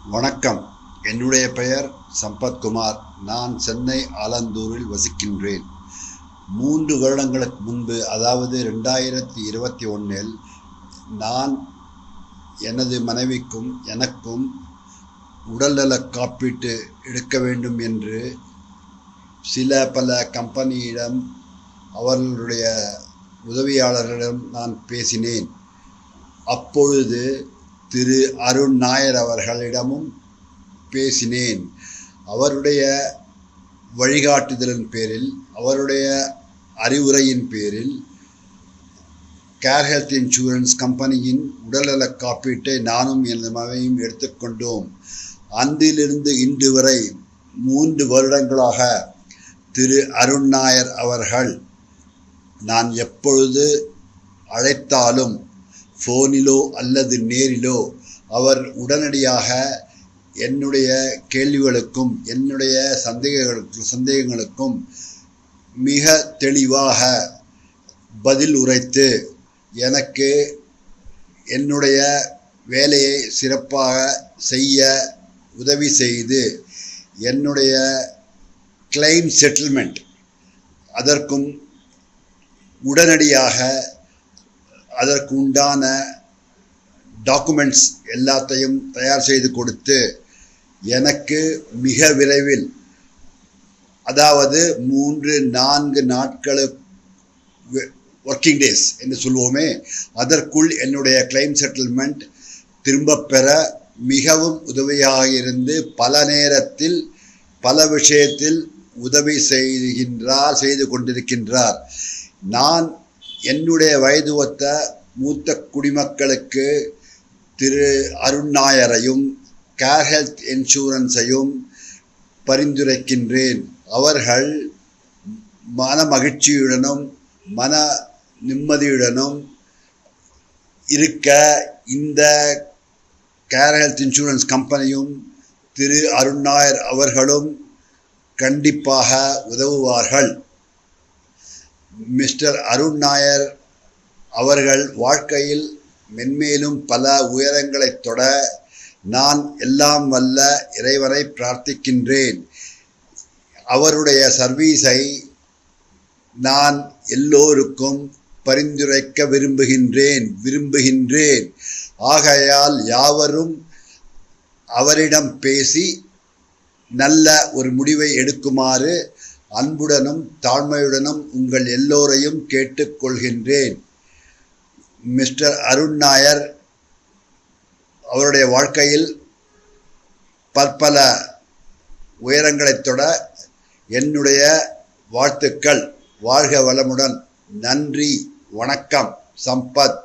வணக்கம். என்னுடைய பெயர் சம்பத்குமார். நான் சென்னை ஆலந்தூரில் வசிக்கின்றேன். 3 வருடங்களுக்கு முன்பு, அதாவது 2021இல் நான் எனது மனைவிக்கும் எனக்கும் உடல்நலக் காப்பீட்டு எடுக்க வேண்டும் என்று பல கம்பெனியிடம், அவர்களுடைய உதவியாளர்களிடம் நான் பேசினேன். அப்பொழுது திரு அருண் நாயர் அவர்களிடமும் பேசினேன். அவருடைய வழிகாட்டுதலின் பேரில், அவருடைய அறிவுரையின் பேரில் கேர் ஹெல்த் இன்சூரன்ஸ் கம்பெனியின் உடல்நலக் காப்பீட்டை நானும் எனது மனைவியும் எடுத்துக்கொண்டோம். அன்றிலிருந்து இன்று வரை 3 வருடங்களாக திரு அருண் நாயர் அவர்கள் நான் எப்பொழுது அழைத்தாலும் ஃபோனிலோ அல்லது நேரிலோ அவர் உடனடியாக என்னுடைய கேள்விகளுக்கும் என்னுடைய சந்தேகங்களுக்கும் மிக தெளிவாக பதில் உரைத்து எனக்கு என்னுடைய வேலையை சிறப்பாக செய்ய உதவி செய்து, என்னுடைய கிளைம் செட்டில்மெண்ட் அதற்கும் உடனடியாக அதற்கு உண்டான டாக்குமெண்ட்ஸ் எல்லாத்தையும் தயார் செய்து கொடுத்து, எனக்கு மிக விரைவில், அதாவது 3-4 நாட்களுக்கு ஒர்க்கிங் டேஸ் என்று சொல்வோமே, அதற்குள் என்னுடைய கிளைம் செட்டில்மெண்ட் திரும்ப பெற மிகவும் உதவியாக இருந்து பல நேரத்தில் பல விஷயத்தில் உதவி செய்து கொண்டிருக்கின்றார். நான் என்னுடைய வயது ஒத்த மூத்த குடிமக்களுக்கு திரு அருண் நாயரையும் கேர் ஹெல்த் இன்சூரன்ஸையும் பரிந்துரைக்கின்றேன். அவர்கள் மன மகிழ்ச்சியுடனும் மன நிம்மதியுடனும் இருக்க இந்த கேர் ஹெல்த் இன்சூரன்ஸ் கம்பெனியும் திரு அருண் நாயர் அவர்களும் கண்டிப்பாக உதவுவார்கள். மிஸ்டர் அருண் நாயர் அவர்கள் வாழ்க்கையில் மென்மேலும் பல உயரங்களைத் தொட நான் எல்லாம் வல்ல இறைவனை பிரார்த்திக்கின்றேன். அவருடைய சர்வீஸை நான் எல்லோருக்கும் பரிந்துரைக்க விரும்புகின்றேன். ஆகையால் யாவரும் அவரிடம் பேசி நல்ல ஒரு முடிவை எடுக்குமாறு அன்புடனும் தாழ்மையுடனும் உங்கள் எல்லோரையும் கேட்டுக்கொள்கின்றேன். மிஸ்டர் அருண் நாயர் அவருடைய வாழ்க்கையில் பற்பல உயரங்களைத் தொட என்னுடைய வாழ்த்துக்கள். வாழ்க வளமுடன். நன்றி. வணக்கம். சம்பத்.